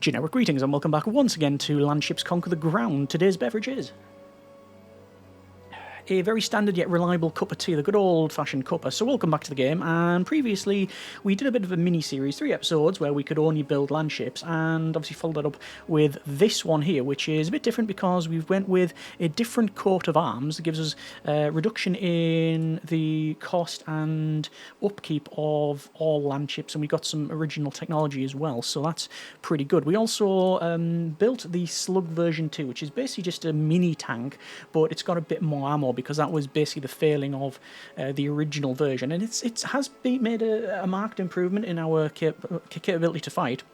Generic greetings and welcome back once again to Landships Conquer the Ground. Today's beverage is a very standard yet reliable cup of tea, the good old-fashioned cuppa. So welcome back to the game, and previously we did a bit of a mini-series, 3 episodes, where we could only build landships, and obviously followed that up with this one here, which is a bit different because we've went with a different coat of arms that gives us a reduction in the cost and upkeep of all landships, and we got some original technology as well, so that's pretty good. We also built the Slug version 2, which is basically just a mini tank, but it's got a bit more ammo, because that was basically the failing of the original version, and it has been made a marked improvement in our capability to fight.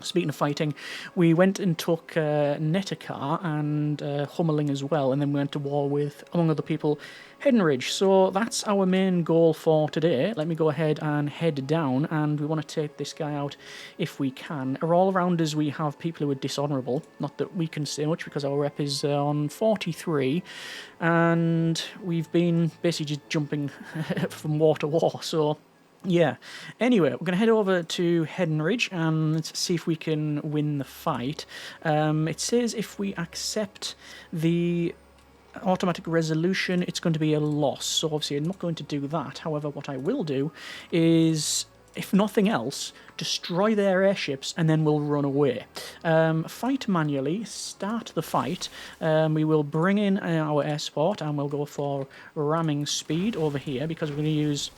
Speaking of fighting, we went and took Netakar and Hummerling as well, and then we went to war with, among other people, Henridge. So that's our main goal for today. Let me go ahead and head down, and we want to take this guy out if we can. All around us we have people who are dishonourable. Not that we can say much because our rep is on 43, and we've been basically just jumping from war to war, so... yeah, anyway, we're going to head over to Henridge and see if we can win the fight. It says if we accept the automatic resolution, it's going to be a loss, so obviously I'm not going to do that. However, what I will do is, if nothing else, destroy their airships and then we'll run away. Fight manually, start the fight. We will bring in our air support and we'll go for ramming speed over here because we're going to use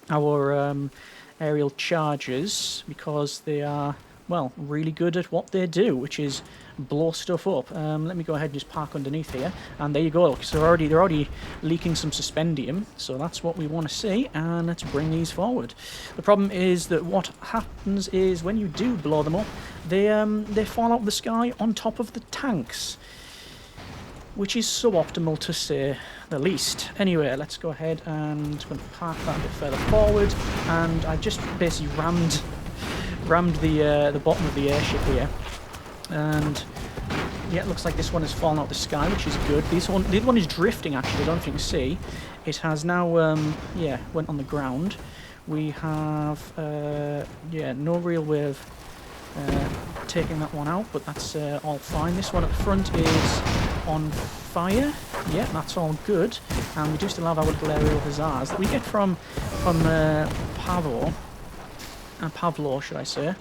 our aerial charges because they are, well, really good at what they do, which is blow stuff up. Let me go ahead and just park underneath here, and there you go. So they're already leaking some suspendium, so that's what we want to see, and let's bring these forward. The problem is that what happens is when you do blow them up, they fall out of the sky on top of the tanks, which is suboptimal to say the least. Anyway, let's go ahead and I'm going to park that a bit further forward, and I just basically rammed the bottom of the airship here, and yeah, it looks like this one has fallen out of the sky, which is good. The other one is drifting actually, I don't know if you can see. It has now, yeah, went on the ground. We have, yeah, no real way of taking that one out, but that's all fine. This one at the front is on fire. Yeah, that's all good. And we do still have our little aerial hussars that we get from Pavlo, should I say.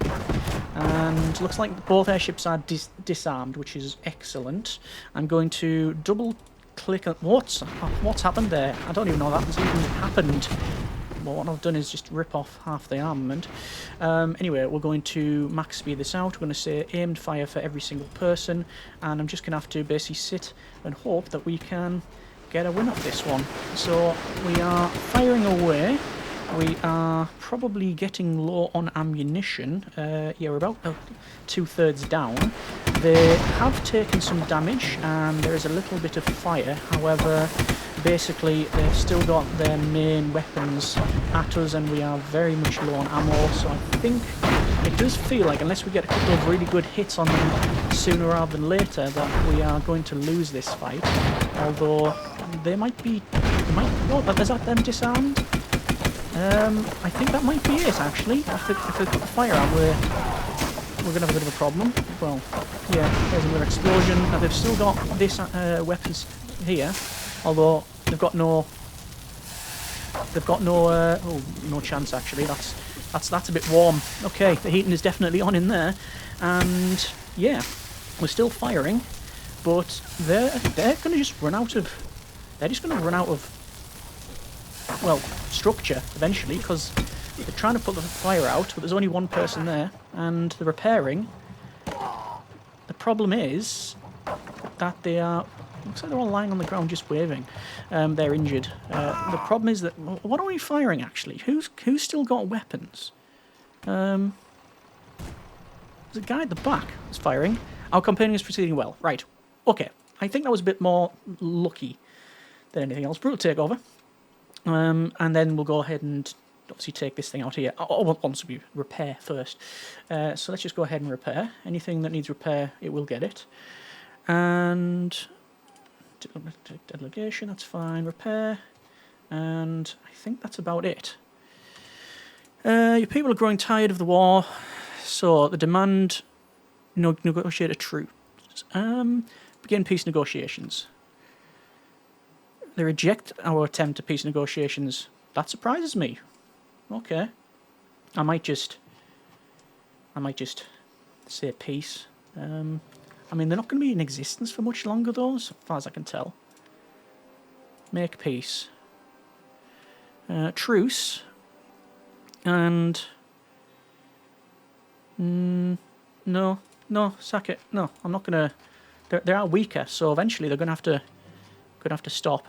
And looks like both airships are disarmed, which is excellent. I'm going to double click on what's happened there. I don't even know that's even happened. Well, what I've done is just rip off half the armament. Anyway, we're going to max speed this out. We're going to say aimed fire for every single person, and I'm just going to have to basically sit and hope that we can get a win off this one. So we are firing away. We are probably getting low on ammunition. Yeah, we're about 2/3 down. They have taken some damage, and there is a little bit of fire. However, basically they've still got their main weapons at us, and we are very much low on ammo. So I think it does feel like, unless we get a couple of really good hits on them sooner rather than later, that we are going to lose this fight. Although they might be, oh, is that them disarmed? I think that might be it, actually. If they put the fire out, we're going to have a bit of a problem. Well, yeah, there's another explosion. Now, they've still got this weapons here, although they've got no, oh, no chance, actually. That's a bit warm. Okay, the heating is definitely on in there, and yeah, we're still firing, but they're going to just run out of, well, structure eventually, because they're trying to put the fire out, but there's only one person there, and they're repairing. The problem is that they are, looks like they're all lying on the ground just waving. They're injured. The problem is that, what are we firing actually? Who's still got weapons? There's a guy at the back that's firing. Our campaigning is proceeding well. Right. Okay. I think that was a bit more lucky than anything else. Brutal takeover. And then we'll go ahead and obviously take this thing out here. Oh, once we repair first. So let's just go ahead and repair. Anything that needs repair, it will get it. And delegation, that's fine. Repair. And I think that's about it. Your people are growing tired of the war, so the demand Negotiate a truce. Begin peace negotiations. They reject our attempt at peace negotiations. That surprises me. Okay. I might just say peace. I mean, they're not going to be in existence for much longer, though, as far as I can tell. Make peace. Truce. And... no, sack it. No, I'm not going to... They are weaker, so eventually they're going to have to stop.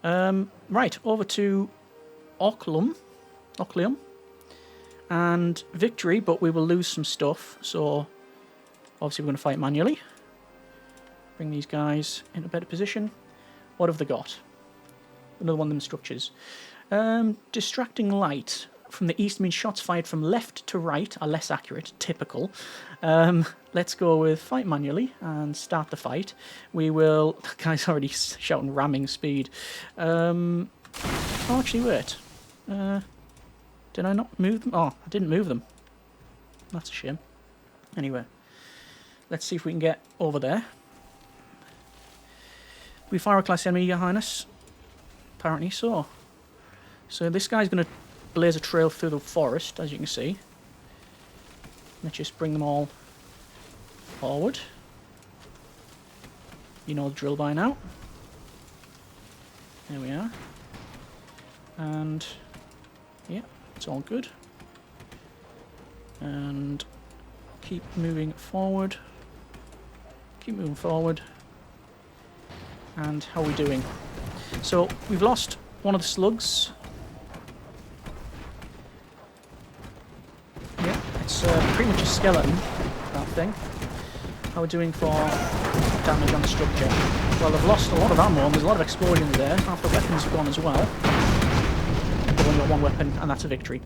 Right, over to Ocleum. And victory, but we will lose some stuff, so obviously we're going to fight manually. Bring these guys into a better position. What have they got? Another one of them structures. Distracting light from the east means shots fired from left to right are less accurate, typical. Let's go with fight manually and start the fight. We will... The guy's already shouting ramming speed. Oh, actually, wait. Did I not move them? Oh, I didn't move them. That's a shame. Anyway, let's see if we can get over there. We fire a class enemy, Your Highness? Apparently so. So this guy's going to blaze a trail through the forest, as you can see. Let's just bring them all forward. You know the drill by now. There we are. And yeah, it's all good. And keep moving forward. Keep moving forward. And how are we doing? So we've lost one of the slugs. Yeah, it's pretty much a skeleton, that thing. How are we doing for damage on the structure? Well, they've lost a lot of ammo, and there's a lot of explosions there. Half the weapons have gone as well. They've only got one weapon, and that's a victory.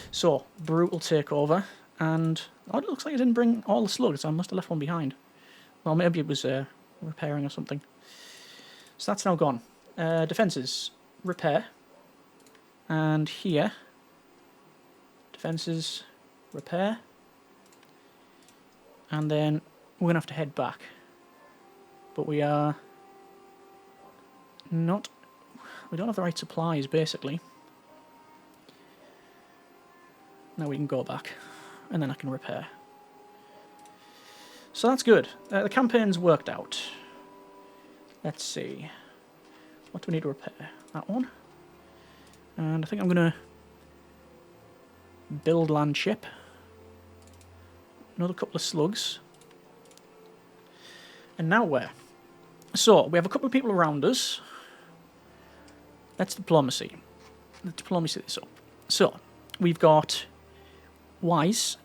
So, brutal takeover, and oh, it looks like I didn't bring all the slugs. I must have left one behind. Well, maybe it was repairing or something. So that's now gone. Defences, repair, and here, defences, repair, and then we're going to have to head back. But we are not... We don't have the right supplies, basically. Now we can go back, and then I can repair. So that's good. The campaign's worked out. Let's see. What do we need to repair? That one. And I think I'm going to build land ship. Another couple of slugs. And now where? So, we have a couple of people around us. Let's diplomacy. Let's diplomacy this up. So, we've got wise,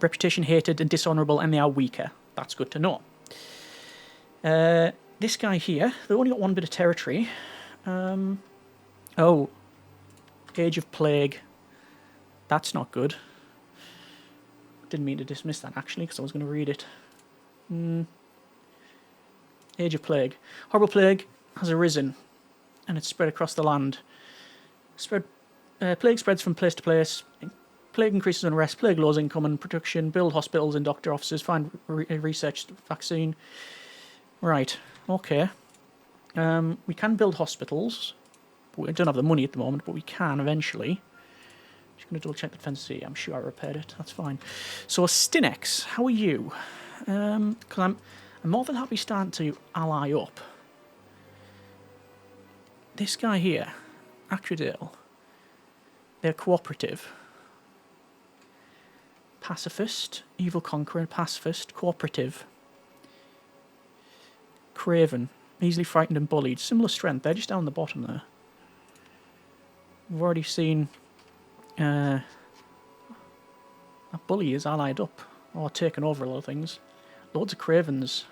reputation hated and dishonourable, and they are weaker. That's good to know. This guy here, they've only got one bit of territory. Oh, Age of Plague. That's not good. Didn't mean to dismiss that, actually, because I was going to read it. Age of Plague. Horrible plague has arisen, and it's spread across the land. Plague spreads from place to place. Plague increases unrest. Plague lowers income and production. Build hospitals and doctor offices. Find research vaccine. Right. Okay. We can build hospitals. We don't have the money at the moment, but we can eventually. Just going to double check the defense. See, I'm sure I repaired it. That's fine. So, Stinex, how are you? Because I'm more than happy starting to ally up. This guy here, Acridale, they're cooperative. Pacifist, evil conqueror, pacifist, cooperative. Craven, easily frightened and bullied. Similar strength, they're just down the bottom there. We've already seen that bully is allied up, or taken over a lot of things. Loads of Cravens.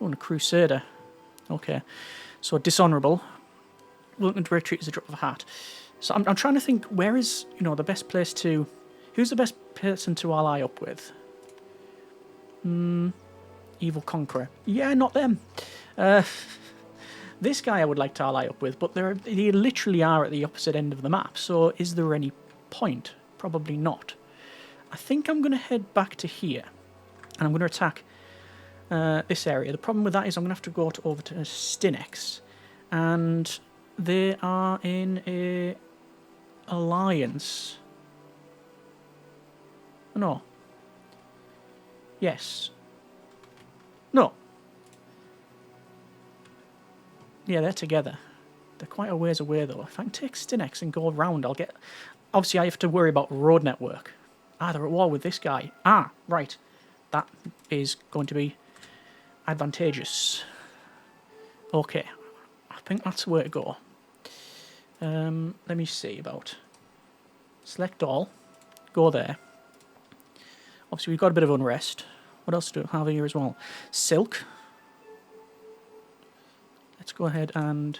Oh, and a Crusader. Okay, so dishonourable. Looking to retreat is a drop of a hat. So I'm trying to think, where is, the best place to... Who's the best person to ally up with? Evil Conqueror. Yeah, not them. This guy I would like to ally up with, but they literally are at the opposite end of the map, so is there any point? Probably not. I think I'm going to head back to here and I'm going to attack this area. The problem with that is I'm going to have to go over to Stinex, and they are in a alliance. No. Yes. No. Yeah, they're together. They're quite a ways away, though. If I can take Stinex and go around, I'll get... Obviously, I have to worry about road network. Ah, they're at war with this guy. Ah, right. That is going to be advantageous. Okay. I think that's where to go. Let me see about... Select all. Go there. Obviously, we've got a bit of unrest. What else do we have here as well? Silk. Let's go ahead and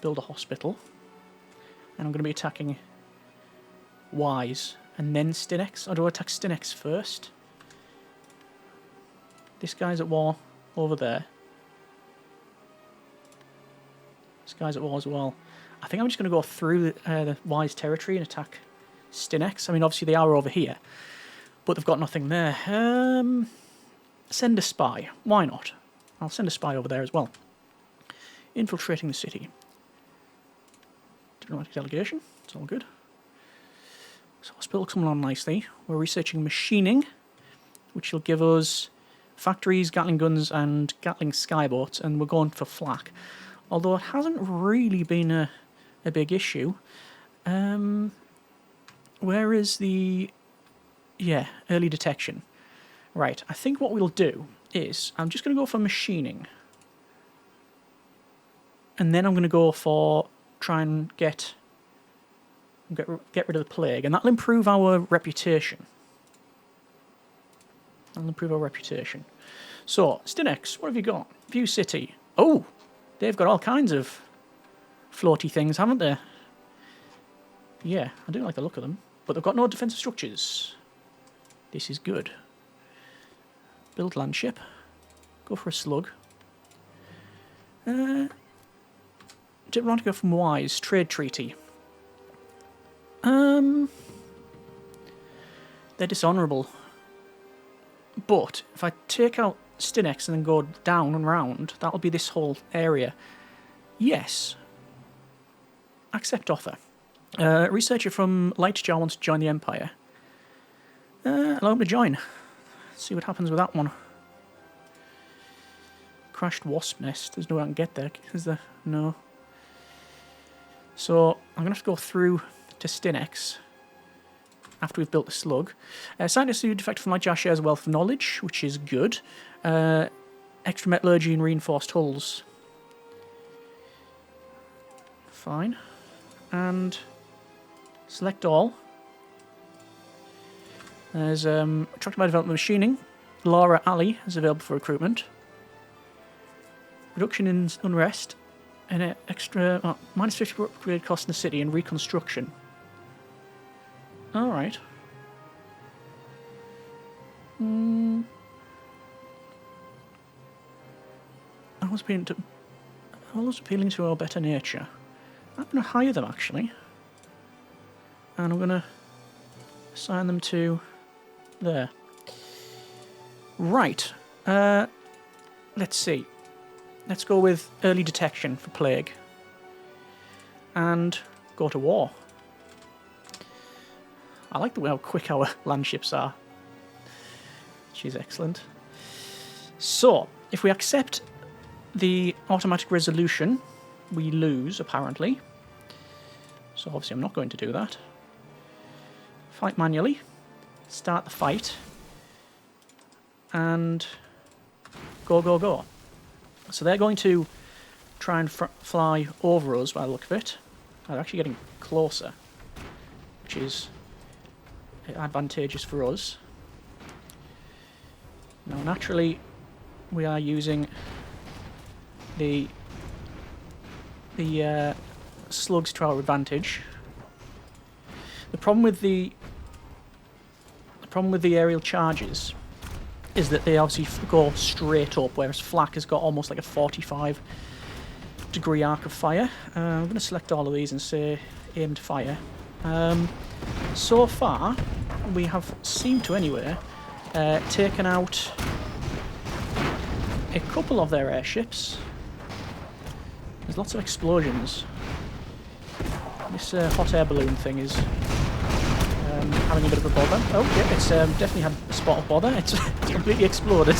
build a hospital. And I'm going to be attacking Wise and then Stinex. Or do I attack Stinex first? This guy's at war over there. This guy's at war as well. I think I'm just going to go through the Wise territory and attack Stinex. I mean, obviously they are over here, but they've got nothing there. Send a spy. Why not? I'll send a spy over there as well. Infiltrating the city. Diplomatic delegation. It's all good. So hospital's coming on nicely. We're researching machining, which will give us factories, Gatling guns, and Gatling skyboats, and we're going for flak. Although it hasn't really been a big issue. Where is the... Yeah, early detection. Right, I think what we'll do is... I'm just going to go for machining. And then I'm going to go for... Try and get rid of the plague. And that'll improve our reputation. That'll improve our reputation. So, Stinex, what have you got? View City. Oh! They've got all kinds of floaty things, haven't they? Yeah, I do like the look of them. But they've got no defensive structures. This is good. Build landship. Go for a slug. Diplomatic from Wise. Trade treaty. They're dishonourable. But if I take out Stinex and then go down and round, that'll be this whole area. Yes. Accept offer. Researcher from Lightjar wants to join the Empire. Allow him to join. Let's see what happens with that one. Crashed wasp nest. There's no way I can get there, is there? No. So I'm going to have to go through to Stinex after we've built the slug. Scientists who defected from Lightjar shares a wealth of knowledge, which is good. Extra metallurgy and reinforced hulls. Fine. And select all. There's attracted by development machining. Laura Alley is available for recruitment. Reduction in unrest. And extra minus 50 upgrade cost in the city and reconstruction. Alright. I was appealing to our better nature. I'm going to hire them, actually. And I'm going to assign them to there. Right. Let's see. Let's go with early detection for plague. And go to war. I like the way how quick our landships are. She's excellent. So, if we accept the automatic resolution, we lose, apparently. So obviously I'm not going to do that. Fight manually. Start the fight. And go, go, go. So they're going to try and fly over us by the look of it. They're actually getting closer, which is advantageous for us. Now, naturally, we are using the slugs to our advantage. The problem with the aerial charges is that they obviously go straight up, whereas flak has got almost like a 45-degree arc of fire. I'm going to select all of these and say aim to fire. So far, we have seemed to anyway taken out a couple of their airships. There's lots of explosions. This hot air balloon thing is having a bit of a bother. Oh, yeah, it's definitely had a spot of bother. It's completely exploded.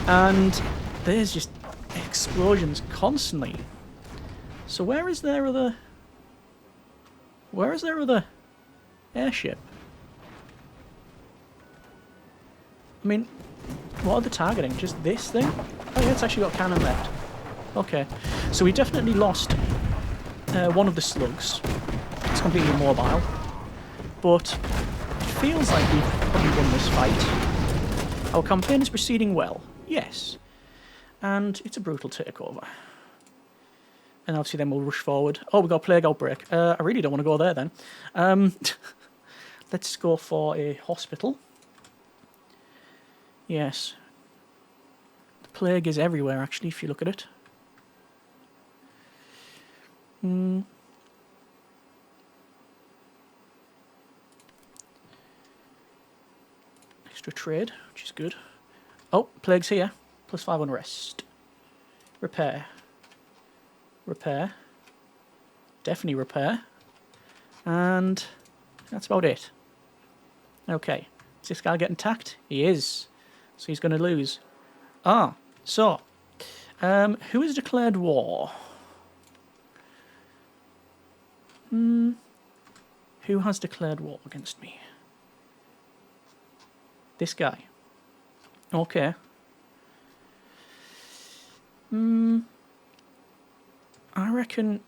And there's just explosions constantly. So where is their other airship? I mean, what are they targeting? Just this thing? Oh yeah, it's actually got a cannon left. Okay, so we definitely lost one of the slugs. It's completely immobile, but it feels like we've probably won this fight. Our campaign is proceeding well, yes, and it's a brutal takeover. And obviously then we'll rush forward. Oh, we got a plague outbreak. I really don't want to go there then. Let's go for a hospital. Yes. The plague is everywhere, actually, if you look at it. Extra trade, which is good. Oh, plague's here. +5 unrest. Repair. Repair. Definitely repair. And that's about it. Okay. Is this guy getting attacked? He is. So he's going to lose. Ah, so. Who has declared war? Who has declared war against me? This guy. Okay. I reckon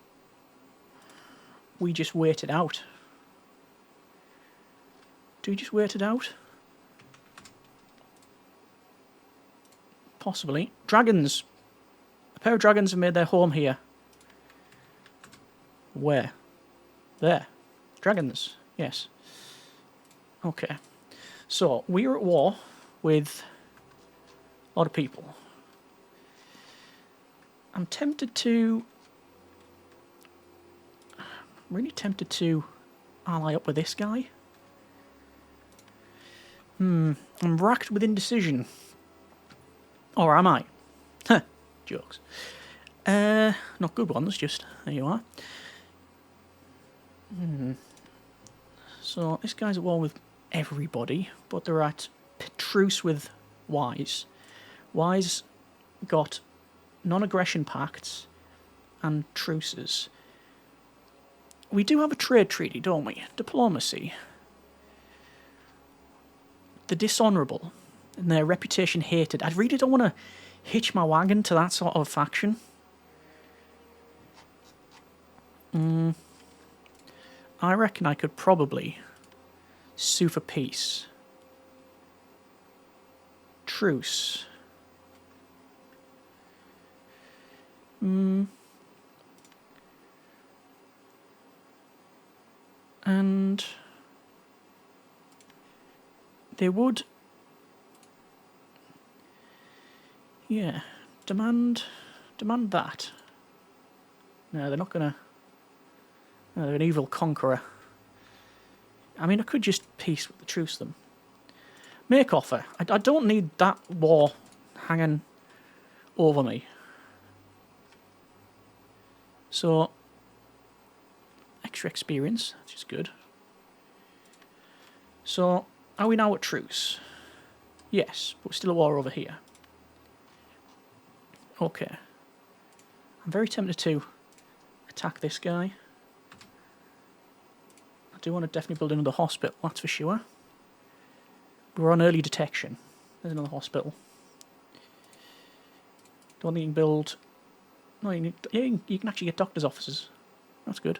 we just wait it out. Do we just wait it out? Possibly. Dragons. A pair of dragons have made their home here. Where? There. Dragons. Yes. Okay. So, we are at war with a lot of people. I'm tempted to... I'm really tempted to ally up with this guy. I'm racked with indecision. Or am I? Huh. Jokes. Not good ones, just... There you are. So, this guy's at war with everybody, but they're at truce with Wise. Wise got non-aggression pacts and truces. We do have a trade treaty, don't we? Diplomacy. The dishonourable and their reputation hated. I really don't want to hitch my wagon to that sort of faction. I reckon I could probably sue for peace. Truce. And they would, yeah, demand that. No, they're not gonna. No, they're an evil conqueror. I mean, I could just peace with the truce them. Make offer. I don't need that war hanging over me. So, extra experience, which is good. So, are we now at truce? Yes, but we're still at war over here. Okay. I'm very tempted to attack this guy. I do want to definitely build another hospital, that's for sure. We're on early detection. There's another hospital. Don't think you can build... No, you can actually get doctor's offices. That's good.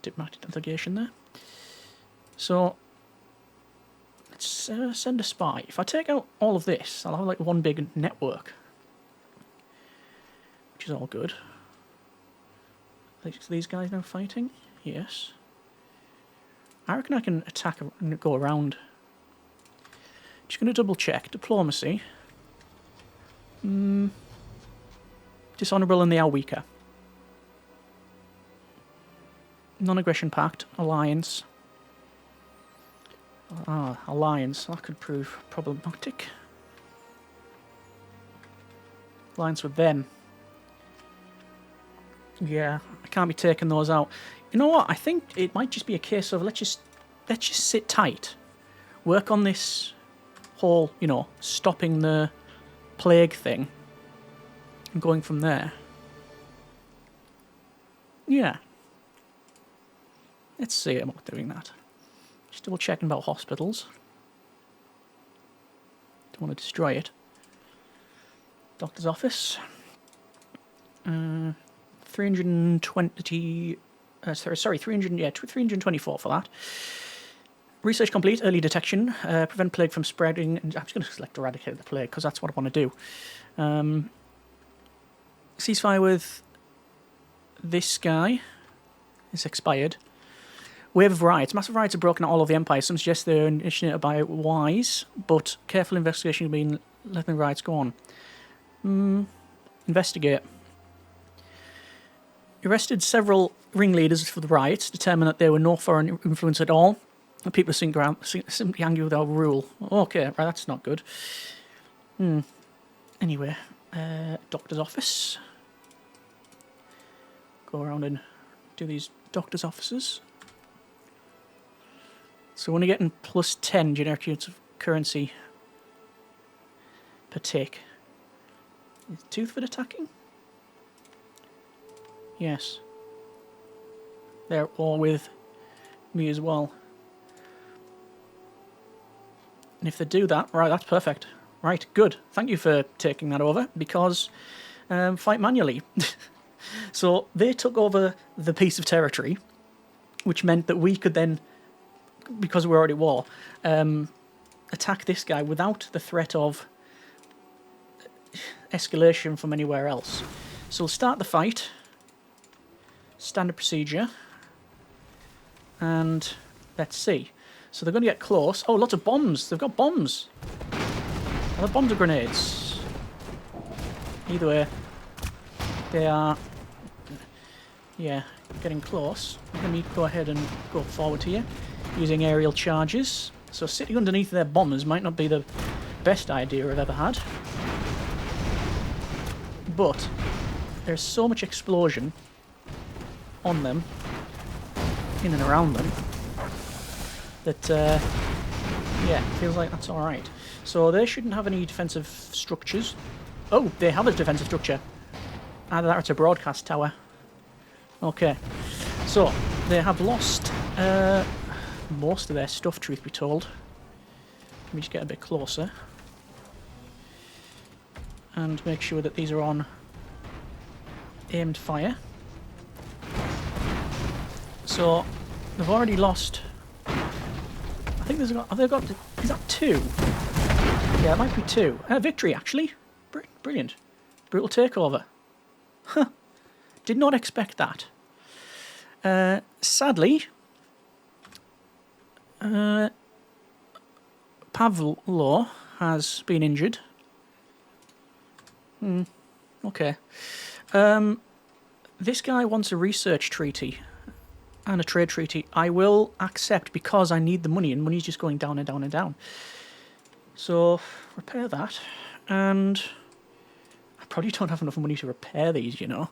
Diplomatic delegation there. So, let's send a spy. If I take out all of this, I'll have like one big network. Which is all good. Are these guys now fighting? Yes. I reckon I can attack and go around. Just going to double check. Diplomacy. Dishonourable and they are weaker. Non-aggression pact. Alliance. Ah, alliance. That could prove problematic. Alliance with them. Yeah, I can't be taking those out. You know what? I think it might just be a case of let's just sit tight. Work on this whole, you know, stopping the plague thing. And going from there. Yeah. Let's see about doing that. Just double checking about hospitals. Don't want to destroy it. Doctor's office. 320. Sorry, 300. Yeah, 324 for that. Research complete. Early detection. Prevent plague from spreading. I'm just going to select eradicate the plague because that's what I want to do. Ceasefire with this guy. It's expired. Wave of riots. Massive riots are broken out all over the Empire. Some suggest they're initiated by Wise, but careful investigation has been letting the riots go on. Investigate. Arrested several ringleaders for the riots, determined that there were no foreign influence at all. The people are simply angry with our rule. Okay, right, that's not good. Anyway, doctor's office. Go around and do these doctor's offices. So we're only getting plus 10 generic units of currency per tick. Is Toothford attacking? Yes. They're all with me as well. And if they do that, right, that's perfect. Right, good. Thank you for taking that over, because fight manually. So they took over the piece of territory, which meant that we could then, because we're already at war, attack this guy without the threat of escalation from anywhere else. So we'll start the fight. Standard procedure. And let's see. So they're going to get close. Oh, lots of bombs. They've got bombs. Are they bombs or grenades? Either way, they are, yeah, getting close. Let me go ahead and go forward here using aerial charges. So sitting underneath their bombers might not be the best idea I've ever had. But there's so much explosion on them, in and around them, that, yeah, feels like that's alright. So they shouldn't have any defensive structures. Oh, they have a defensive structure. Either that or it's a broadcast tower. Okay. So, they have lost most of their stuff, truth be told. Let me just get a bit closer. And make sure that these are on aimed fire. So, they've already lost... I think they've got... Is that 2? Yeah, it might be 2. Victory, actually. Brilliant. Brutal takeover. Huh. Did not expect that. Sadly, Pavlo has been injured. Okay. This guy wants a research treaty and a trade treaty. I will accept because I need the money, and money's just going down and down and down. So, repair that, and I probably don't have enough money to repair these, you know.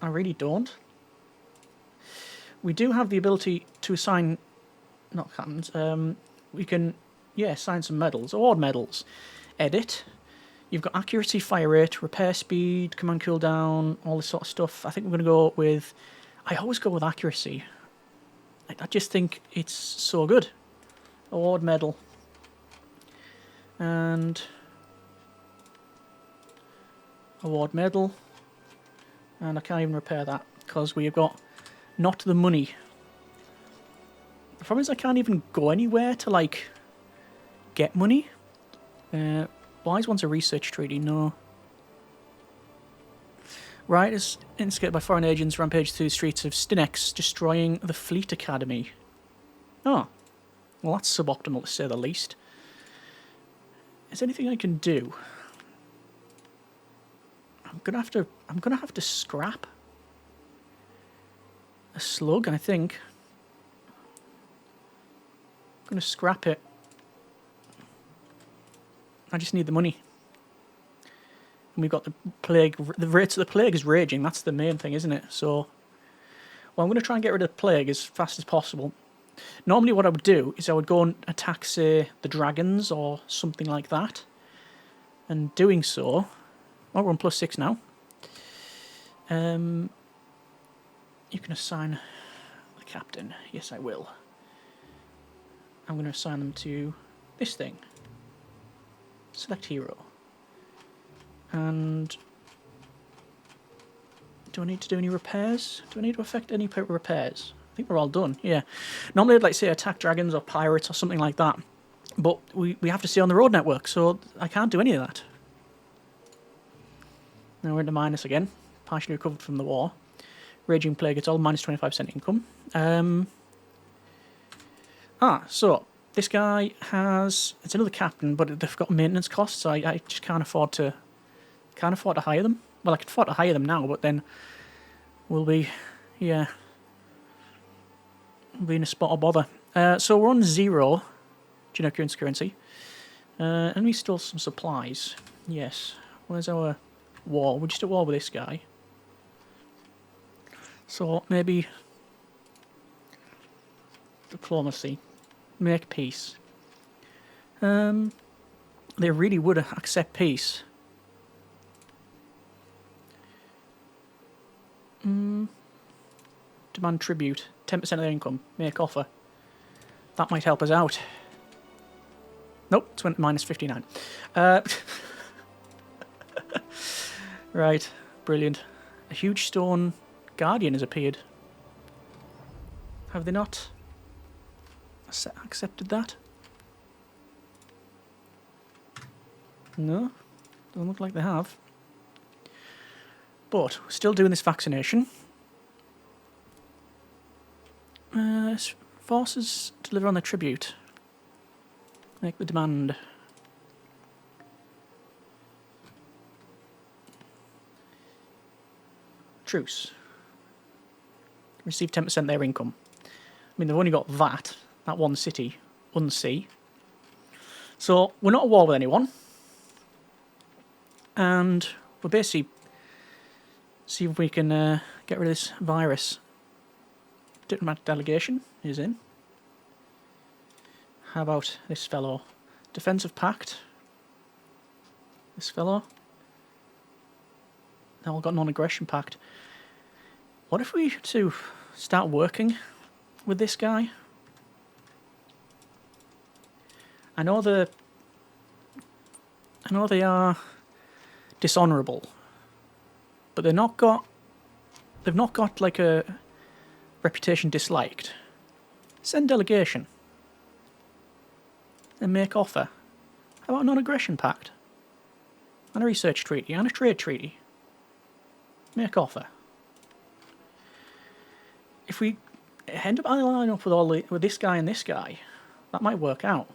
I really don't. We do have the ability to assign, not cannons, we can, yeah, assign some medals, award medals. Edit. You've got accuracy, fire rate, repair speed, command cooldown, all this sort of stuff. I think we're going to go with, I always go with accuracy. I just think it's so good. Award medal. And award medal. And I can't even repair that because we've got not the money. The problem is I can't even go anywhere to, like, get money. Wise wants a research treaty, no. Rioters instigated by foreign agents rampage through the streets of Stinex, destroying the Fleet Academy. Oh. Well, that's suboptimal to say the least. Is there anything I can do? I'm gonna have to scrap. a slug, I think. I'm going to scrap it. I just need the money. And we've got the plague. The rates of the plague is raging. That's the main thing, isn't it? So, well, I'm going to try and get rid of the plague as fast as possible. Normally what I would do is I would go and attack, say, the dragons or something like that. And doing so... Oh, we're on +6 now. You can assign the captain. Yes, I will. I'm going to assign them to this thing. Select hero. And do I need to do any repairs? Do I need to affect any repairs? I think we're all done, yeah. Normally I'd like say attack dragons or pirates or something like that. But we have to stay on the road network, so I can't do any of that. Now we're into minus again. Partially recovered from the war. Raging plague, it's all minus 25% income. So this guy has... It's another captain, but they've got maintenance costs, so I just can't afford to hire them. Well, I can afford to hire them now, but then we'll be... Yeah. We'll be in a spot of bother. So we're on 0. Currency. And we stole some supplies. Yes. Where's our war? We're just at war with this guy. So maybe... Diplomacy. Make peace. They really would accept peace. Demand tribute. 10% of their income. Make offer. That might help us out. Nope, it's went minus 59. Right, brilliant. A huge stone guardian has appeared. Have they not accepted that? No, doesn't look like they have. But we're still doing this vaccination. Forces deliver on their tribute. Make the demand. Truce. Receive 10% of their income. I mean, they've only got that one city, unsea. So, we're not at war with anyone. And we'll basically see if we can get rid of this virus. Diplomatic delegation is in. How about this fellow? Defensive pact. This fellow. Now we've got non-aggression pact. What if we to start working with this guy? I know they are dishonourable, but they've not got like a reputation disliked. Send delegation. And make offer. How about a non-aggression pact? And a research treaty, and a trade treaty. Make offer. If we end up lining up with this guy and this guy, that might work out.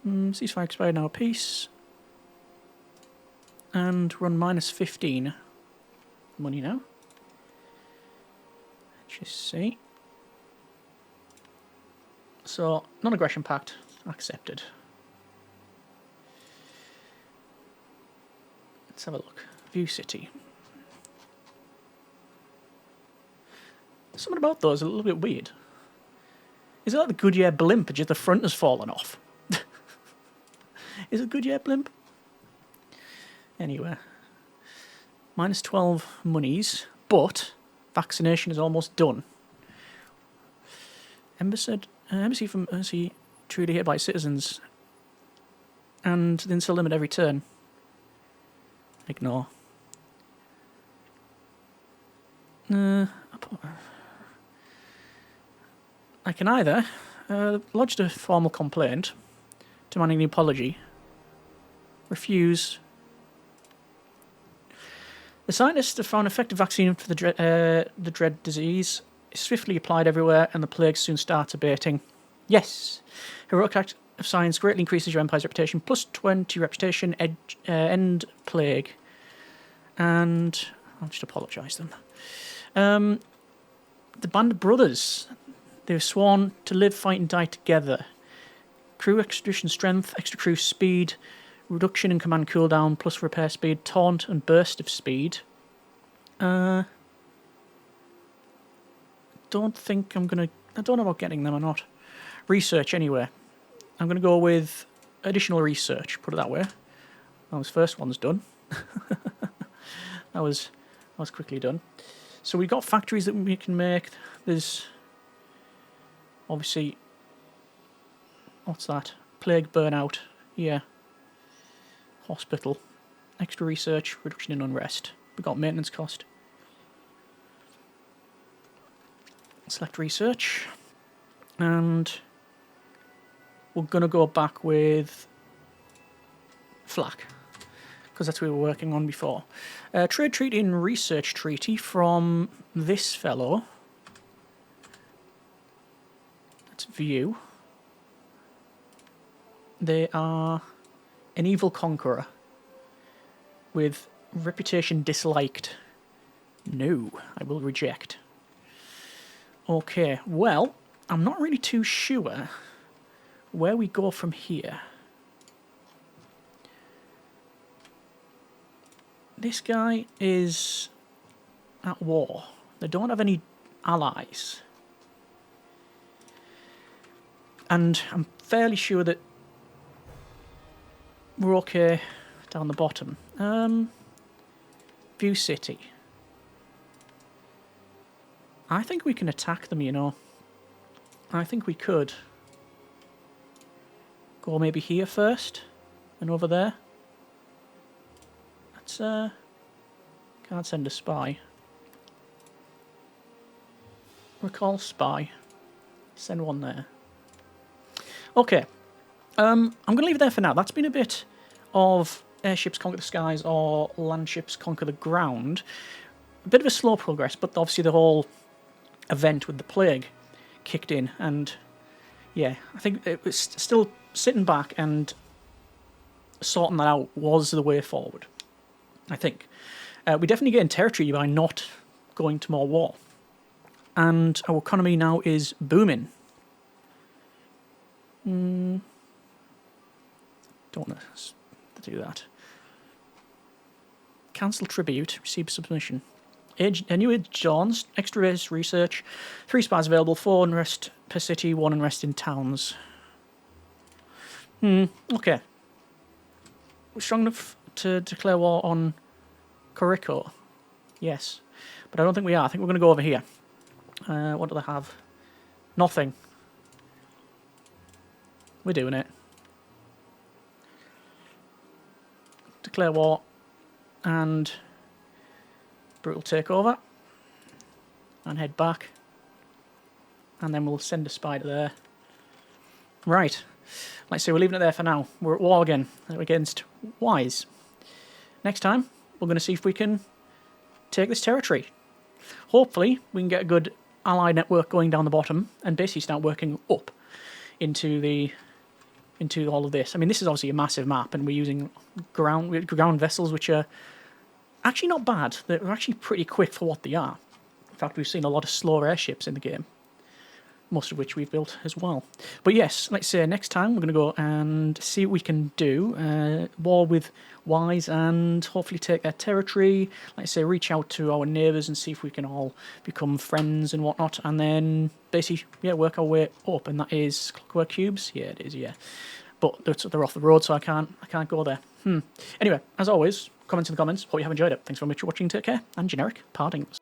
Ceasefire expired now. Peace. And run minus 15 money now. Let's just see. So, non-aggression pact accepted. Let's have a look. View city. Something about those is a little bit weird. Is it like the Goodyear blimp, just the front has fallen off? Is it Goodyear blimp? Anyway. Minus 12 monies, but vaccination is almost done. Embassy from Mercy truly hit by citizens. And the insult limit every turn. Ignore. I can either lodge a formal complaint demanding an apology, refuse. The scientists have found an effective vaccine for the dread disease. It's swiftly applied everywhere, and the plague soon starts abating. Yes, heroic act of science greatly increases your empire's reputation. Plus 20 reputation, end plague. And I'll just apologise them. The band of brothers. They were sworn to live, fight, and die together. Crew expedition strength, extra crew speed, reduction in command cooldown, plus repair speed, taunt, and burst of speed. Don't think I'm gonna... I don't know about getting them or not. Research, anyway. I'm gonna go with additional research, put it that way. That was first one's done. that was quickly done. So we've got factories that we can make. There's obviously, what's that? Plague burnout. Yeah. Hospital. Extra research, reduction in unrest. We've got maintenance cost. Select research. And we're going to go back with flak, because that's what we were working on before. Trade treaty and research treaty from this fellow. Let's view. They are an evil conqueror with reputation disliked. No, I will reject. Okay, well, I'm not really too sure where we go from here. This guy is at war. They don't have any allies. And I'm fairly sure that we're okay down the bottom. View city. I think we can attack them, you know. I think we could. Go maybe here first and over there. Can't send a spy. Recall spy. Send one there. Okay. I'm going to leave it there for now. That's been a bit of airships conquer the skies or landships conquer the ground. A bit of a slow progress, but obviously the whole event with the plague kicked in, and yeah, I think it was still sitting back and sorting that out was the way forward. I think. We definitely gain territory by not going to more war. And our economy now is booming. Don't want to do that. Cancel tribute, receive submission. A new age dawns, extra base research, 3 spies available, 4 unrest per city, 1 unrest in towns. Okay. We're strong enough to declare war on Corico. Yes. But I don't think we are. I think we're going to go over here. What do they have? Nothing. We're doing it. Declare war. And brutal takeover. And head back. And then we'll send a spy to there. Right. Like I say, we're leaving it there for now. We're at war again against Wise. Next time, we're going to see if we can take this territory. Hopefully, we can get a good allied network going down the bottom and basically start working up into all of this. I mean, this is obviously a massive map, and we're using ground vessels, which are actually not bad. They're actually pretty quick for what they are. In fact, we've seen a lot of slower airships in the game, most of which we've built as well. But yes, let's say next time we're going to go and see what we can do. War with Wise and hopefully take their territory. Like I say, reach out to our neighbours and see if we can all become friends and whatnot. And then basically, yeah, work our way up. And that is Clockwork Cubes. Yeah, it is, yeah. But they're off the road, so I can't go there. Anyway, as always, comments in the comments. Hope you have enjoyed it. Thanks very much for watching. Take care. And generic partings.